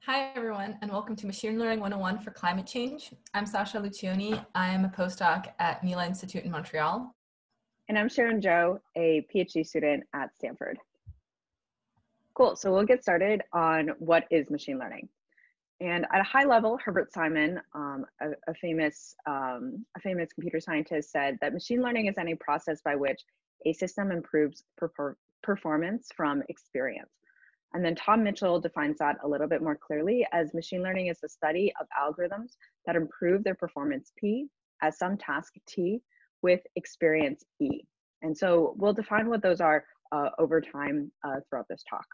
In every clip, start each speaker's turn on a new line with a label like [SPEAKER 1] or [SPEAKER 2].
[SPEAKER 1] Hi, everyone, and welcome to Machine Learning 101 for Climate Change. I'm Sasha Luccioni. I am a postdoc at Mila Institute in Montreal.
[SPEAKER 2] And I'm Sharon Zhou, a PhD student at Stanford. Cool, so we'll get started on what is machine learning. And at a high level, Herbert Simon, a famous computer scientist, said that machine learning is any process by which a system improves performance from experience. And then Tom Mitchell defines that a little bit more clearly as machine learning is the study of algorithms that improve their performance P as some task T with experience E. And so we'll define what those are over time throughout this talk.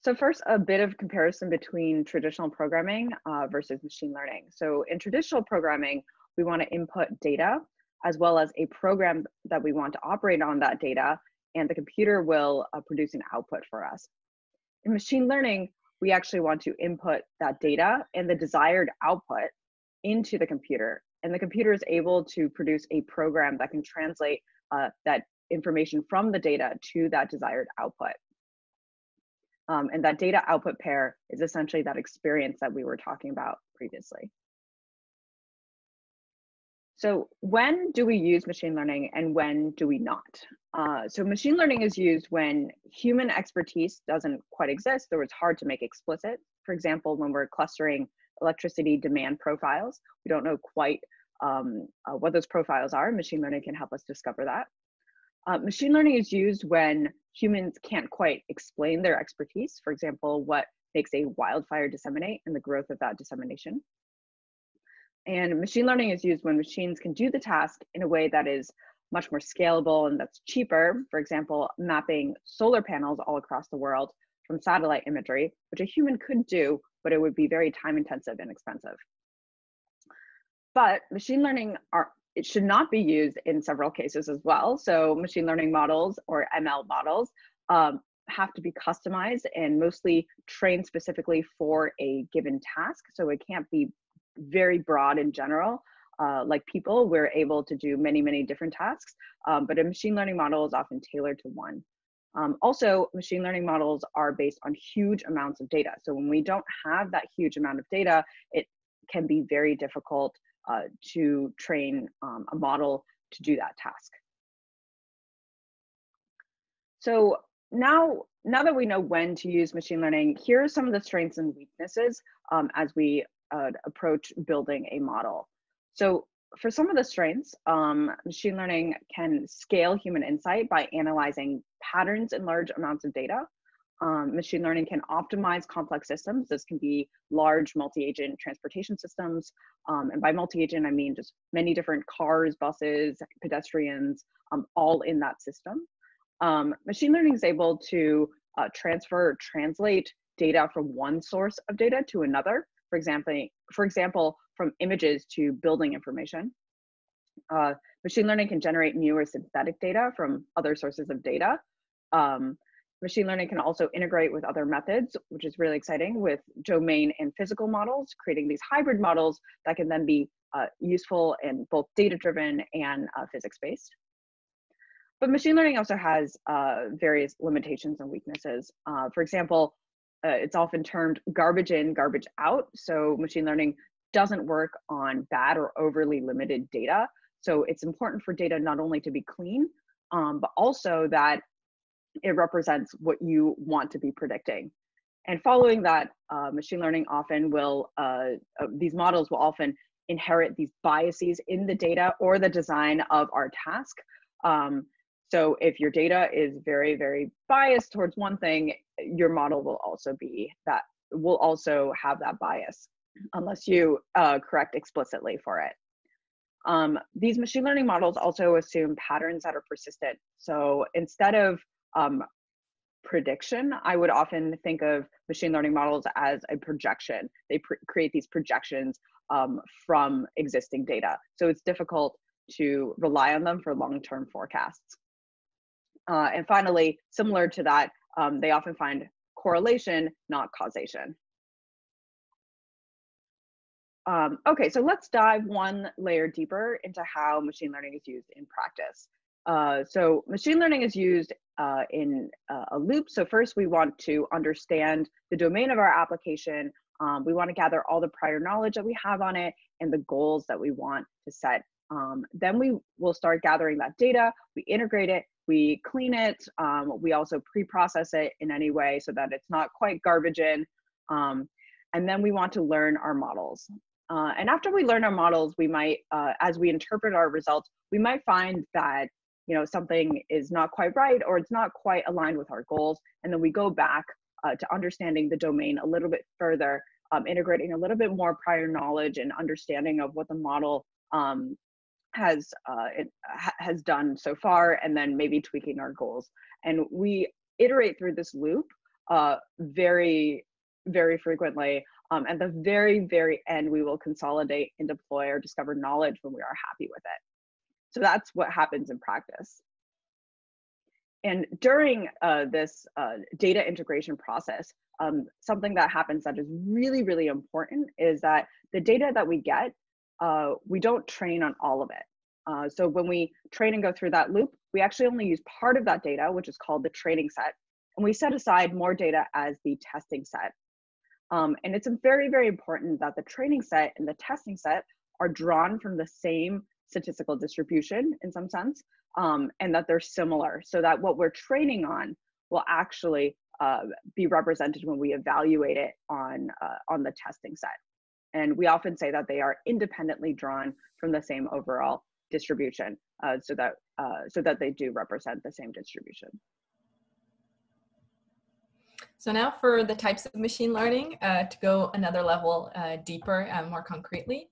[SPEAKER 2] So first, a bit of comparison between traditional programming versus machine learning. So in traditional programming, we want to input data as well as a program that we want to operate on that data, and the computer will produce an output for us. In machine learning, we actually want to input that data and the desired output into the computer, and the computer is able to produce a program that can translate that information from the data to that desired output. And that data output pair is essentially that experience that we were talking about previously. So when do we use machine learning and when do we not? So machine learning is used when human expertise doesn't quite exist or it's hard to make explicit. For example, when we're clustering electricity demand profiles, we don't know quite what those profiles are. Machine learning can help us discover that. Machine learning is used when humans can't quite explain their expertise. For example, what makes a wildfire disseminate and the growth of that dissemination. And machine learning is used when machines can do the task in a way that is much more scalable and that's cheaper. For example, mapping solar panels all across the world from satellite imagery, which a human could do, but it would be very time intensive and expensive. But machine learning it should not be used in several cases as well. So machine learning models or ML models have to be customized and mostly trained specifically for a given task. So it can't be very broad in general. Like people, we're able to do many, many different tasks, but a machine learning model is often tailored to one. Also, machine learning models are based on huge amounts of data. So when we don't have that huge amount of data, it can be very difficult to train a model to do that task. So now that we know when to use machine learning, here are some of the strengths and weaknesses as we approach building a model. So for some of the strengths, machine learning can scale human insight by analyzing patterns in large amounts of data. Machine learning can optimize complex systems. This can be large multi-agent transportation systems. And by multi-agent, I mean just many different cars, buses, pedestrians, all in that system. Machine learning is able to transfer or translate data from one source of data to another. For example, from images to building information. Machine learning can generate new or synthetic data from other sources of data. Machine learning can also integrate with other methods, which is really exciting, with domain and physical models, creating these hybrid models that can then be useful in both data-driven and physics-based. But machine learning also has various limitations and weaknesses. For example, it's often termed garbage in, garbage out. So machine learning doesn't work on bad or overly limited data. So it's important for data not only to be clean, but also that it represents what you want to be predicting. And following that, machine learning often will, these models will often inherit these biases in the data or the design of our task. So if your data is very, very biased towards one thing, your model will also have that bias unless you correct explicitly for it. These machine learning models also assume patterns that are persistent. So instead of prediction, I would often think of machine learning models as a projection. They create these projections from existing data. So it's difficult to rely on them for long-term forecasts. And finally, similar to that, they often find correlation, not causation. Okay, so let's dive one layer deeper into how machine learning is used in practice. So machine learning is used in a loop. So first we want to understand the domain of our application. We want to gather all the prior knowledge that we have on it and the goals that we want to set. Then we will start gathering that data, we integrate it, we clean it, we also pre-process it in any way so that it's not quite garbage in. And then we want to learn our models. And after we learn our models, we might, as we interpret our results, we might find that something is not quite right or it's not quite aligned with our goals. And then we go back to understanding the domain a little bit further, integrating a little bit more prior knowledge and understanding of what the model has done so far, and then maybe tweaking our goals. And we iterate through this loop very, very frequently. At the very, very end, we will consolidate and deploy or discover knowledge when we are happy with it. So that's what happens in practice. And during this data integration process, something that happens that is really, really important is that the data that we get, we don't train on all of it. So when we train and go through that loop, we actually only use part of that data, which is called the training set. And we set aside more data as the testing set. And it's very, very important that the training set and the testing set are drawn from the same statistical distribution in some sense, and that they're similar so that what we're training on will actually be represented when we evaluate it on the testing set. And we often say that they are independently drawn from the same overall distribution so that they do represent the same distribution.
[SPEAKER 1] So now for the types of machine learning, to go another level deeper and more concretely.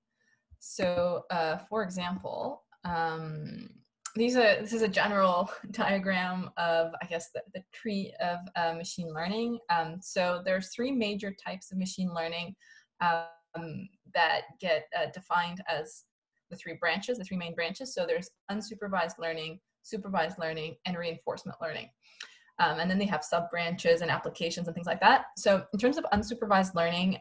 [SPEAKER 1] So for example, this is a general diagram of, I guess, the tree of machine learning. So there's three major types of machine learning that get defined as the three main branches. So there's unsupervised learning, supervised learning, and reinforcement learning. And then they have sub-branches and applications and things like that. So in terms of unsupervised learning,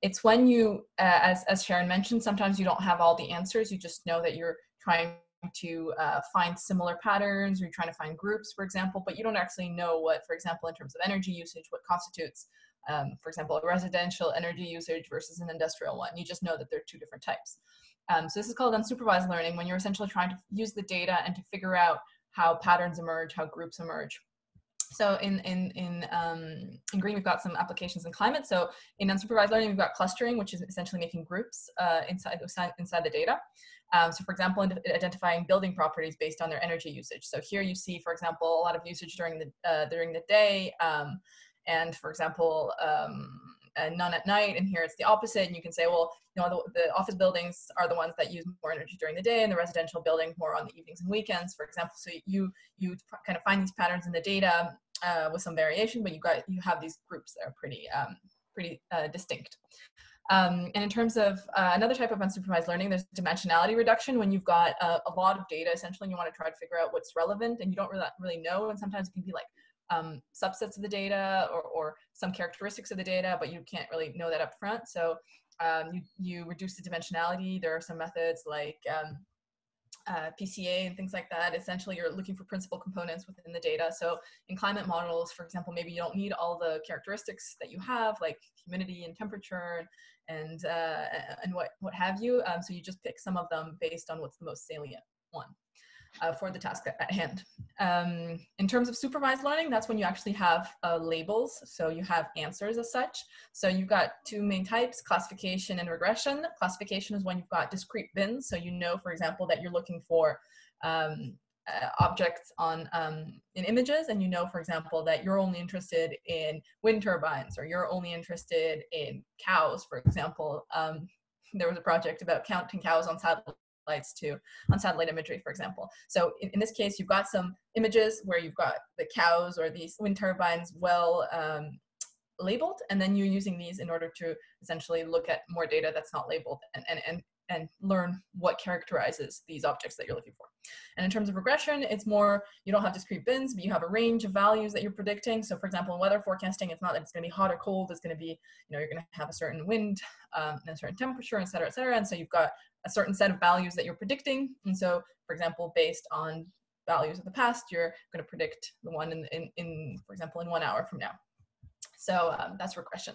[SPEAKER 1] it's when you, as Sharon mentioned, sometimes you don't have all the answers. You just know that you're trying to find similar patterns, or you're trying to find groups, for example, but you don't actually know what, for example, in terms of energy usage, what constitutes, for example, a residential energy usage versus an industrial one. You just know that they're two different types. So this is called unsupervised learning, when you're essentially trying to use the data and to figure out how patterns emerge, how groups emerge. So in green, we've got some applications in climate. So in unsupervised learning, we've got clustering, which is essentially making groups inside the data. So for example, identifying building properties based on their energy usage. So here you see, for example, a lot of usage during the day, and for example, and none at night, and here it's the opposite. And you can say, well, the office buildings are the ones that use more energy during the day, and the residential buildings more on the evenings and weekends, for example. So you kind of find these patterns in the data with some variation, but you have these groups that are pretty distinct. And in terms of another type of unsupervised learning, there's dimensionality reduction, when you've got a lot of data essentially, and you want to try to figure out what's relevant, and you don't really know, and sometimes it can be like subsets of the data or some characteristics of the data, but you can't really know that up front. So you reduce the dimensionality. There are some methods like PCA and things like that. Essentially, you're looking for principal components within the data. So in climate models, for example, maybe you don't need all the characteristics that you have, like humidity and temperature and what have you. So you just pick some of them based on what's the most salient one for the task at hand. In terms of supervised learning, that's when you actually have labels. So you have answers as such. So you've got two main types, classification and regression. Classification is when you've got discrete bins. So you know, for example, that you're looking for objects in images, and you know, for example, that you're only interested in wind turbines, or you're only interested in cows, for example. There was a project about counting cows on satellite imagery, for example. So in this case, you've got some images where you've got the cows or these wind turbines well labeled, and then you're using these in order to essentially look at more data that's not labeled and learn what characterizes these objects that you're looking for. And in terms of regression, it's more, you don't have discrete bins, but you have a range of values that you're predicting. So for example, in weather forecasting, it's not that it's going to be hot or cold, it's going to be, you're going to have a certain wind and a certain temperature, et cetera, et cetera. And so you've got a certain set of values that you're predicting. And so, for example, based on values of the past, you're going to predict the one in for example, in 1 hour from now. So that's regression.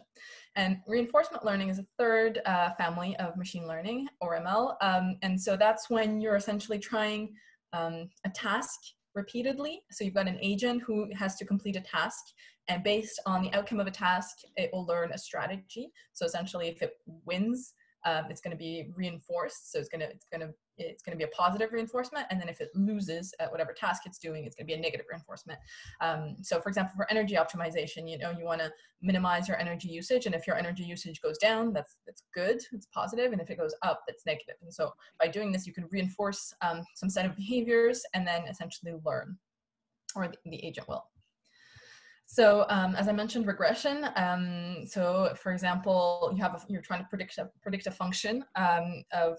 [SPEAKER 1] And reinforcement learning is a third family of machine learning, or ML. And so that's when you're essentially trying a task repeatedly. So you've got an agent who has to complete a task, and based on the outcome of a task, it will learn a strategy. So essentially, if it wins, it's going to be reinforced. So it's going to be a positive reinforcement. And then if it loses at whatever task it's doing, it's going to be a negative reinforcement. So for example, for energy optimization, you want to minimize your energy usage. And if your energy usage goes down, that's good, it's positive. And if it goes up, that's negative. And so by doing this, you can reinforce some set of behaviors and then essentially learn, or the agent will. So as I mentioned, regression. So for example, you're trying to predict a function of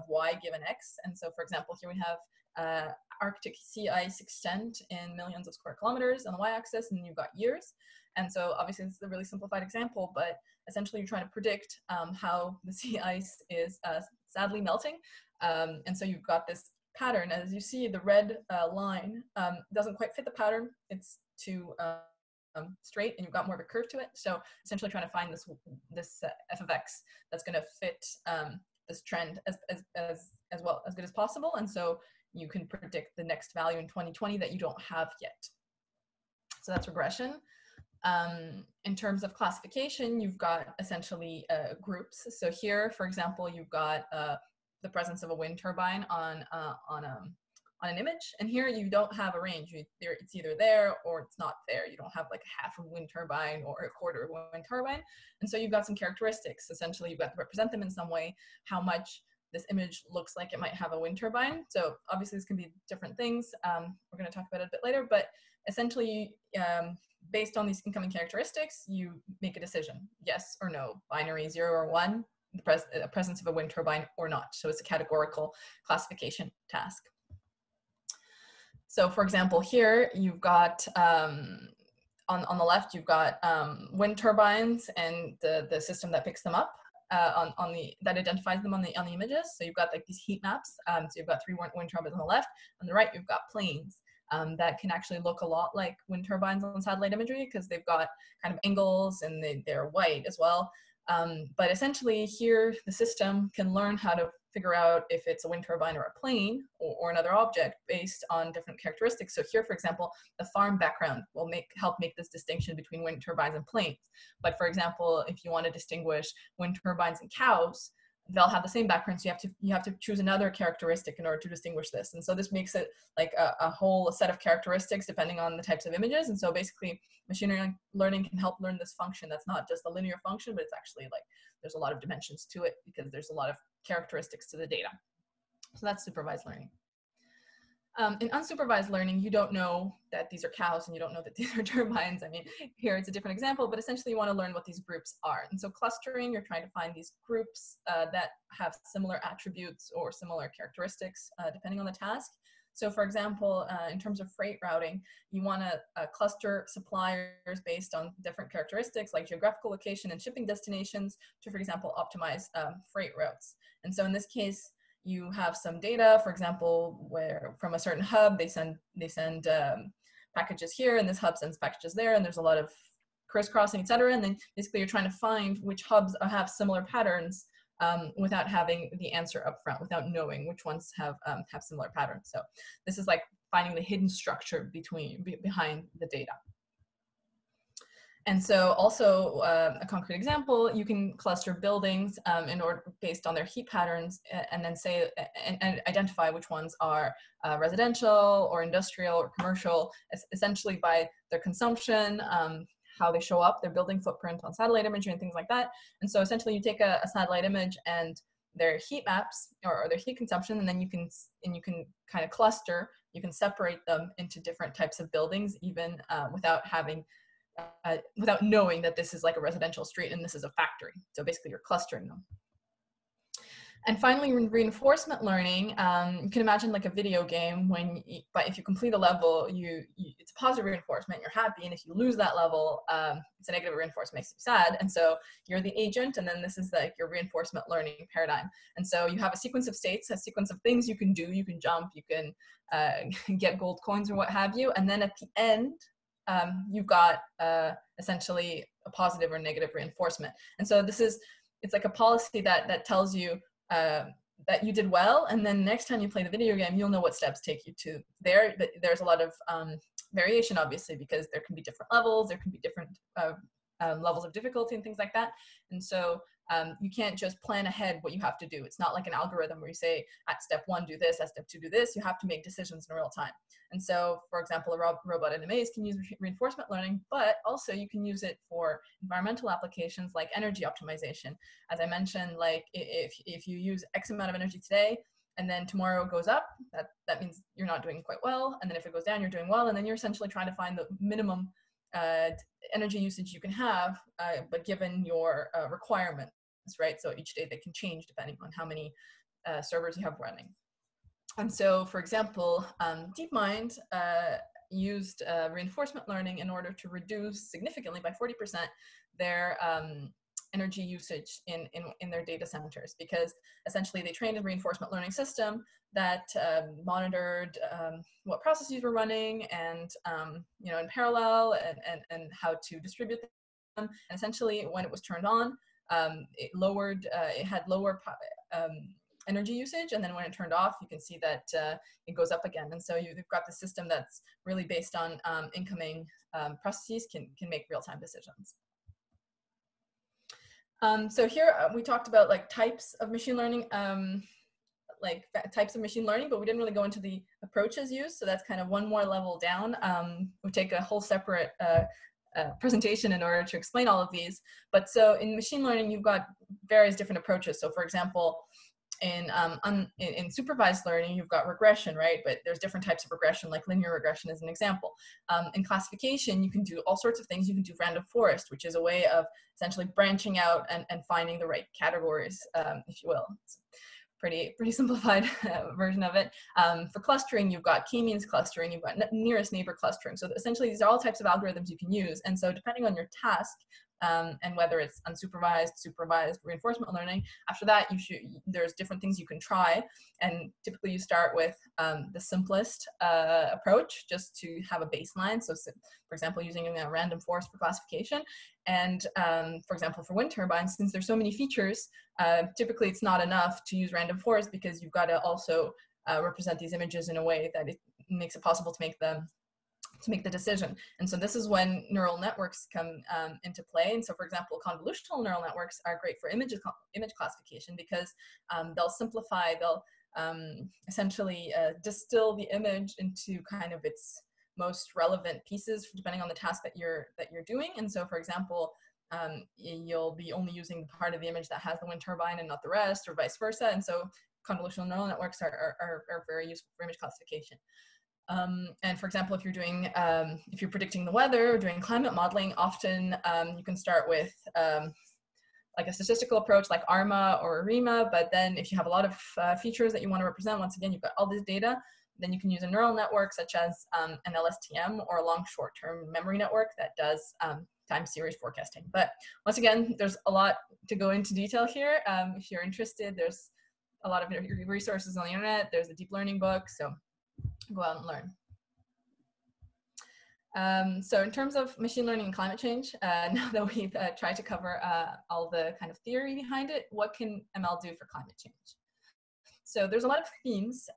[SPEAKER 1] y given x. And so for example, here we have Arctic sea ice extent in millions of square kilometers on the y-axis, and you've got years. And so obviously this is a really simplified example, but essentially you're trying to predict how the sea ice is sadly melting. And so you've got this pattern. As you see, the red line doesn't quite fit the pattern. It's too straight, and you've got more of a curve to it. So essentially trying to find this f of x that's going to fit this trend as well as good as possible. And so you can predict the next value in 2020 that you don't have yet. So that's regression. In terms of classification, you've got essentially groups. So here, for example, you've got the presence of a wind turbine on an image, and here you don't have a range. It's either there or it's not there. You don't have like half a wind turbine or a quarter of a wind turbine. And so you've got some characteristics. Essentially, you've got to represent them in some way, how much this image looks like it might have a wind turbine. So obviously this can be different things. We're going to talk about it a bit later, but essentially, based on these incoming characteristics, you make a decision, yes or no, binary 0 or 1, the presence of a wind turbine or not. So it's a categorical classification task. So for example, here you've got, on the left, you've got wind turbines and the system that picks them up that identifies them on the images. So you've got like these heat maps. So you've got 3 wind turbines on the left. On the right, you've got planes that can actually look a lot like wind turbines on satellite imagery, because they've got kind of angles and they're white as well. But essentially here, the system can learn how to figure out if it's a wind turbine or a plane or another object based on different characteristics. So here, for example, the farm background will help make this distinction between wind turbines and planes. But for example, if you want to distinguish wind turbines and cows, they'll have the same background, so you have to choose another characteristic in order to distinguish this. And so this makes it like a whole set of characteristics depending on the types of images. And so basically, machine learning can help learn this function that's not just a linear function, but it's actually like there's a lot of dimensions to it because there's a lot of characteristics to the data. So that's supervised learning. In unsupervised learning, you don't know that these are cows and you don't know that these are turbines. I mean, here it's a different example, but essentially you want to learn what these groups are. And so clustering, you're trying to find these groups that have similar attributes or similar characteristics depending on the task. So for example, in terms of freight routing, you want to cluster suppliers based on different characteristics like geographical location and shipping destinations to, for example, optimize freight routes. And so in this case, you have some data, for example, where from a certain hub, they send packages here, and this hub sends packages there, and there's a lot of crisscrossing, et cetera. And then basically you're trying to find which hubs have similar patterns without having the answer up front, without knowing which ones have similar patterns. So this is like finding the hidden structure behind the data. And so also a concrete example, you can cluster buildings based on their heat patterns and then say and identify which ones are residential or industrial or commercial, essentially by their consumption, how they show up, their building footprint on satellite imagery and things like that. And so essentially you take a satellite image and their heat maps or their heat consumption, and then you can kind of cluster, you can separate them into different types of buildings even without knowing that this is like a residential street and this is a factory. So basically you're clustering them. And finally, reinforcement learning, you can imagine like a video game but if you complete a level, it's a positive reinforcement, you're happy. And if you lose that level, it's a negative reinforcement, makes you sad. And so you're the agent, and then this is like your reinforcement learning paradigm. And so you have a sequence of states, a sequence of things you can do. You can jump, you can get gold coins or what have you. And then at the end, you've got essentially a positive or negative reinforcement. And so it's like a policy that tells you that you did well, and then next time you play the video game, you'll know what steps take you to there. But there's a lot of variation, obviously, because there can be different levels, there can be different levels of difficulty and things like that. And so you can't just plan ahead what you have to do. It's not like an algorithm where you say at step 1 do this, at step 2 do this. You have to make decisions in real time. And so, for example, a robot in a maze can use reinforcement learning, but also you can use it for environmental applications like energy optimization. As I mentioned, like if you use X amount of energy today, and then tomorrow it goes up, that means you're not doing quite well. And then if it goes down, you're doing well. And then you're essentially trying to find the minimum energy usage you can have, but given your requirements, right? So each day they can change depending on how many servers you have running. And so, for example, DeepMind used reinforcement learning in order to reduce significantly by 40% their energy usage in their data centers, because essentially they trained a reinforcement learning system that monitored what processes were running and in parallel and how to distribute them. And essentially, when it was turned on, it had lower energy usage, and then when it turned off, you can see that it goes up again. And so you've got the system that's really based on incoming processes can make real-time decisions. So here we talked about like types of machine learning, types of machine learning, but we didn't really go into the approaches used. So that's kind of one more level down. We'll take a whole separate presentation in order to explain all of these. But so in machine learning, you've got various different approaches. So for example, in supervised learning, you've got regression, right? But there's different types of regression, like linear regression as an example. In classification, you can do all sorts of things. You can do random forest, which is a way of essentially branching out and finding the right categories, if you will. It's pretty simplified version of it. For clustering, you've got k-means clustering, you've got nearest neighbor clustering. So essentially, these are all types of algorithms you can use. And so depending on your task, and whether it's unsupervised, supervised, reinforcement learning, after that, there's different things you can try. And typically you start with the simplest approach, just to have a baseline. So for example, using a random forest for classification. And for example, for wind turbines, since there's so many features, typically it's not enough to use random forest, because you've got to also represent these images in a way that it makes it possible to make the decision. And so this is when neural networks come into play. And so, for example, convolutional neural networks are great for image classification, because they'll simplify, they'll essentially distill the image into kind of its most relevant pieces, depending on the task that you're doing. And so, for example, you'll be only using the part of the image that has the wind turbine and not the rest, or vice versa. And so convolutional neural networks are very useful for image classification. And for example, if you're predicting the weather or doing climate modeling, often you can start with like a statistical approach like ARMA or ARIMA, but then if you have a lot of features that you want to represent, once again, you've got all this data, then you can use a neural network such as an LSTM or a long short-term memory network that does time series forecasting. But once again, there's a lot to go into detail here. If you're interested, there's a lot of resources on the internet. There's a deep learning book, so go out and learn. So in terms of machine learning and climate change, now that we've tried to cover all the kind of theory behind it, what can ML do for climate change? So there's a lot of themes.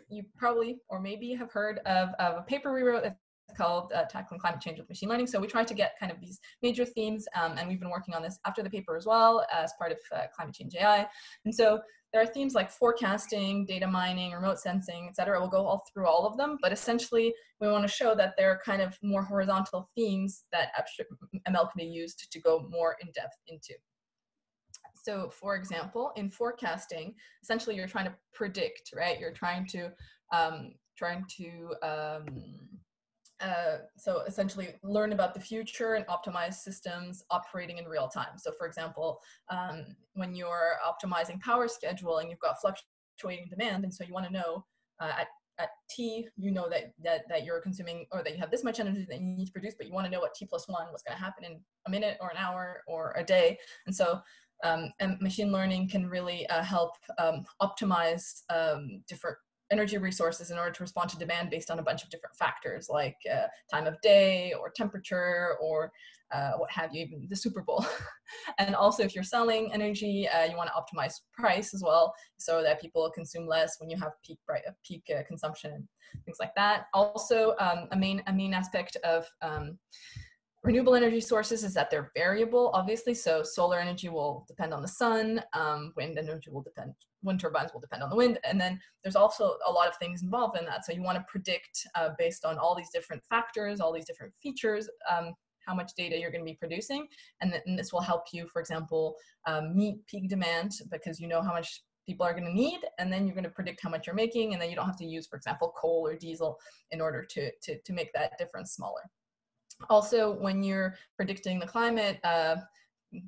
[SPEAKER 1] You probably, or maybe have heard of a paper we wrote called Tackling Climate Change with Machine Learning. So we tried to get kind of these major themes, and we've been working on this after the paper as well as part of Climate Change AI. And so there are themes like forecasting, data mining, remote sensing, et cetera. We'll go through all of them, but essentially we want to show that there are kind of more horizontal themes that ML can be used to go more in depth into. So for example, in forecasting, essentially you're trying to predict, right? You're trying to So essentially learn about the future and optimize systems operating in real time. So for example, when you're optimizing power schedule and you've got fluctuating demand, and so you want to know at T, you know that you're consuming, or that you have this much energy that you need to produce, but you want to know what T+1, what's going to happen in a minute or an hour or a day. And so and machine learning can really help optimize different energy resources in order to respond to demand based on a bunch of different factors, like time of day or temperature or what have you, even the Super Bowl. And also if you're selling energy, you want to optimize price as well, so that people consume less when you have peak consumption, things like that. Also, a main aspect of renewable energy sources is that they're variable, obviously. So solar energy will depend on the sun, wind energy will depend, wind turbines will depend on the wind. And then there's also a lot of things involved in that. So you want to predict based on all these different factors, all these different features, how much data you're going to be producing. And this will help you, for example, meet peak demand, because you know how much people are going to need, and then you're going to predict how much you're making, and then you don't have to use, for example, coal or diesel in order to make that difference smaller. Also, when you're predicting the climate,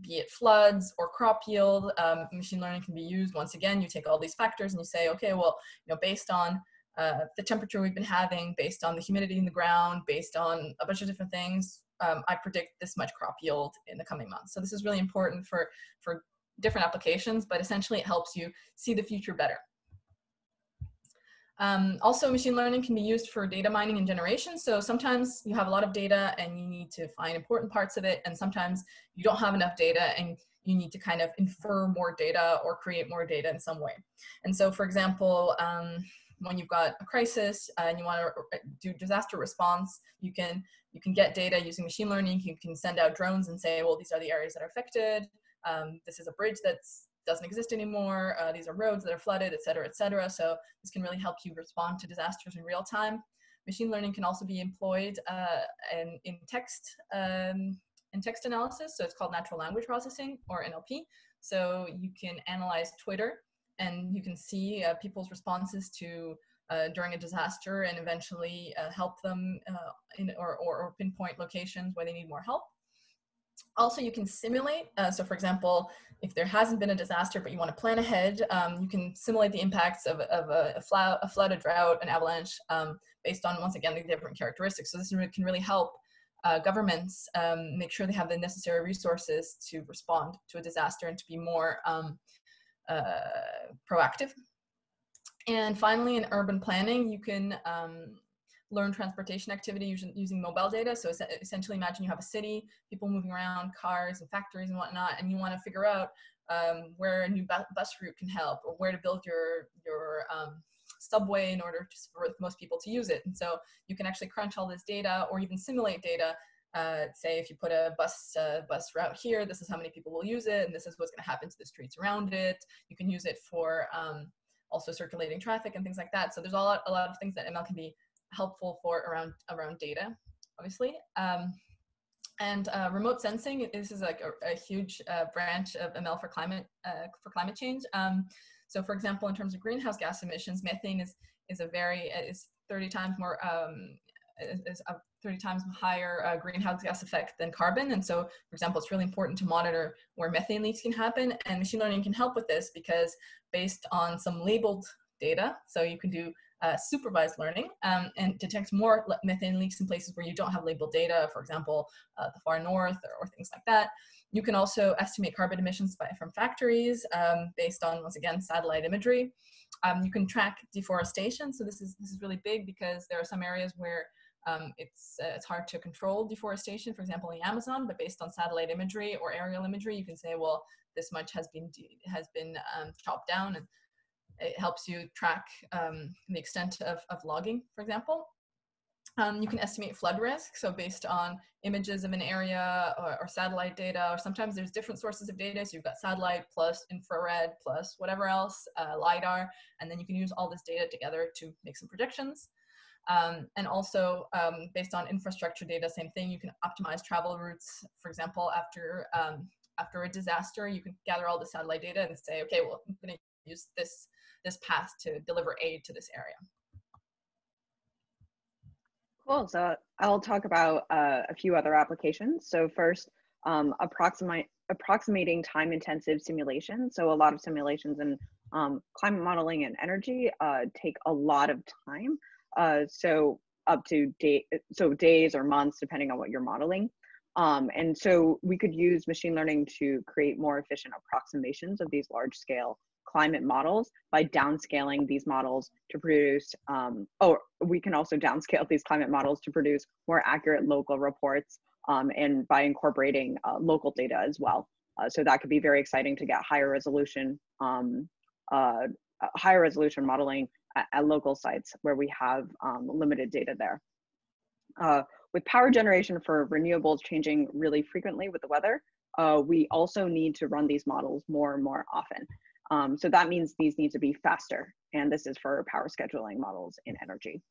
[SPEAKER 1] be it floods or crop yield, machine learning can be used. Once again, you take all these factors and you say, okay, well, based on the temperature we've been having, based on the humidity in the ground, based on a bunch of different things, I predict this much crop yield in the coming months. So this is really important for different applications, but essentially it helps you see the future better. Also, machine learning can be used for data mining and generation. So sometimes you have a lot of data and you need to find important parts of it, and sometimes you don't have enough data and you need to kind of infer more data or create more data in some way. And so, for example, when you've got a crisis and you want to do disaster response, you can get data using machine learning. You can send out drones and say, well, these are the areas that are affected. This is a bridge that doesn't exist anymore. These are roads that are flooded, et cetera, et cetera. So this can really help you respond to disasters in real time. Machine learning can also be employed in text analysis. So it's called natural language processing, or NLP. So you can analyze Twitter and you can see people's responses to during a disaster, and eventually help them or pinpoint locations where they need more help. Also, you can simulate. So for example, if there hasn't been a disaster, but you want to plan ahead, you can simulate the impacts of a flood, a drought, an avalanche, based on, once again, the different characteristics. So this can really help governments make sure they have the necessary resources to respond to a disaster and to be more proactive. And finally, in urban planning, you can learn transportation activity using mobile data. So essentially, imagine you have a city, people moving around, cars and factories and whatnot, and you want to figure out where a new bus route can help, or where to build your subway in order for most people to use it. And so you can actually crunch all this data, or even simulate data. Say if you put a bus route here, this is how many people will use it, and this is what's going to happen to the streets around it. You can use it for also circulating traffic and things like that. So there's a lot of things that ML can be helpful for around data, obviously. And remote sensing, this is like a huge branch of ML for climate change. So for example, in terms of greenhouse gas emissions, methane is 30 times more is a 30 times higher greenhouse gas effect than carbon. And so, for example, it's really important to monitor where methane leaks can happen, and machine learning can help with this, because based on some labeled data, so you can do supervised learning and detect more methane leaks in places where you don't have labeled data, for example, the far north or things like that. You can also estimate carbon emissions from factories based on, once again, satellite imagery. You can track deforestation. So this is really big, because there are some areas where it's hard to control deforestation, for example, in the Amazon, but based on satellite imagery or aerial imagery, you can say, well, this much has been chopped down, and it helps you track the extent of logging, for example. You can estimate flood risk, so based on images of an area or satellite data, or sometimes there's different sources of data, so you've got satellite plus infrared plus whatever else, LiDAR, and then you can use all this data together to make some predictions. And also, based on infrastructure data, same thing, you can optimize travel routes. For example, after a disaster, you can gather all the satellite data and say, okay, well, I'm going to use this path to deliver aid to this area.
[SPEAKER 2] Cool. So I'll talk about a few other applications. So first, approximating time-intensive simulations. So a lot of simulations in climate modeling and energy take a lot of time. So up to days or months, depending on what you're modeling. And so we could use machine learning to create more efficient approximations of these large-scale climate models by downscaling these models to produce, or we can also downscale these climate models to produce more accurate local reports, and by incorporating local data as well. So that could be very exciting to get higher resolution modeling at local sites where we have limited data there. With power generation for renewables changing really frequently with the weather, we also need to run these models more and more often. So that means these need to be faster, and this is for power scheduling models in energy.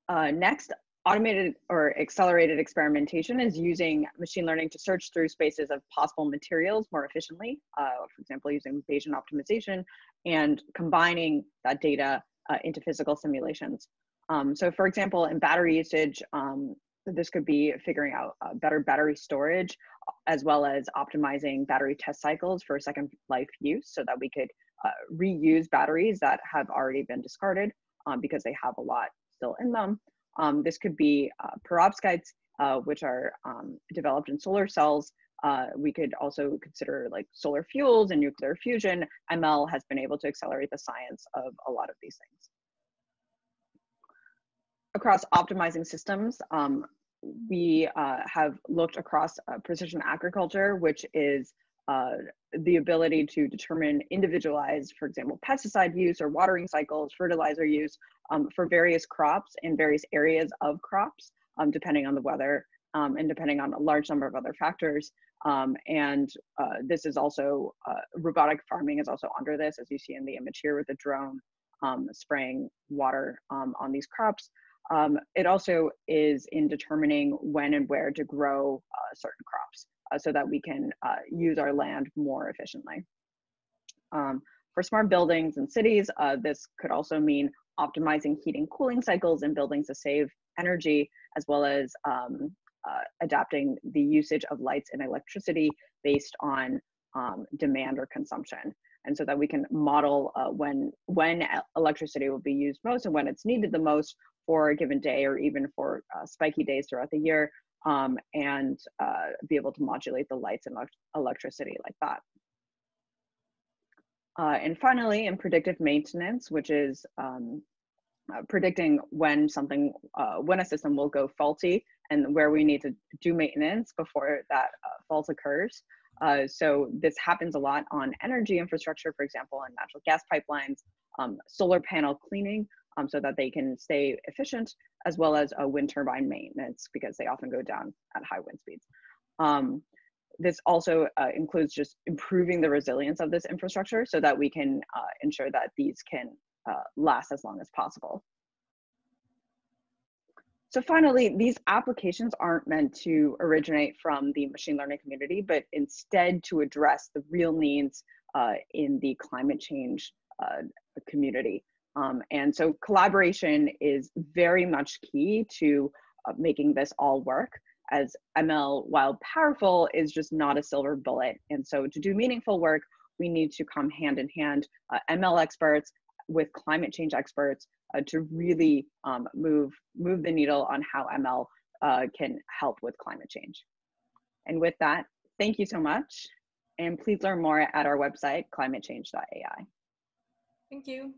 [SPEAKER 2] Next, automated or accelerated experimentation is using machine learning to search through spaces of possible materials more efficiently, for example, using Bayesian optimization and combining that data into physical simulations. So for example, in battery usage, this could be figuring out better battery storage, as well as optimizing battery test cycles for second life use so that we could reuse batteries that have already been discarded because they have a lot still in them. This could be perovskites, which are developed in solar cells. We could also consider like solar fuels and nuclear fusion. ML has been able to accelerate the science of a lot of these things. Across optimizing systems, we have looked across precision agriculture, which is the ability to determine individualized, for example, pesticide use or watering cycles, fertilizer use for various crops in various areas of crops, depending on the weather and depending on a large number of other factors. This is also, robotic farming is also under this, as you see in the image here with the drone spraying water on these crops. It also is in determining when and where to grow certain crops so that we can use our land more efficiently. For smart buildings and cities, this could also mean optimizing heating cooling cycles in buildings to save energy, as well as adapting the usage of lights and electricity based on demand or consumption. And so that we can model when electricity will be used most and when it's needed the most for a given day, or even for spiky days throughout the year, and be able to modulate the lights and electricity like that. And finally, in predictive maintenance, which is predicting when when a system will go faulty and where we need to do maintenance before that fault occurs. So this happens a lot on energy infrastructure, for example, in natural gas pipelines, solar panel cleaning so that they can stay efficient, as well as wind turbine maintenance because they often go down at high wind speeds. This also includes just improving the resilience of this infrastructure so that we can ensure that these can last as long as possible. So finally, these applications aren't meant to originate from the machine learning community, but instead to address the real needs in the climate change community. And so collaboration is very much key to making this all work, as ML, while powerful, is just not a silver bullet. And so to do meaningful work, we need to come hand in hand, ML experts with climate change experts to really move the needle on how ML can help with climate change. And with that, thank you so much. And please learn more at our website, climatechange.ai.
[SPEAKER 1] Thank you.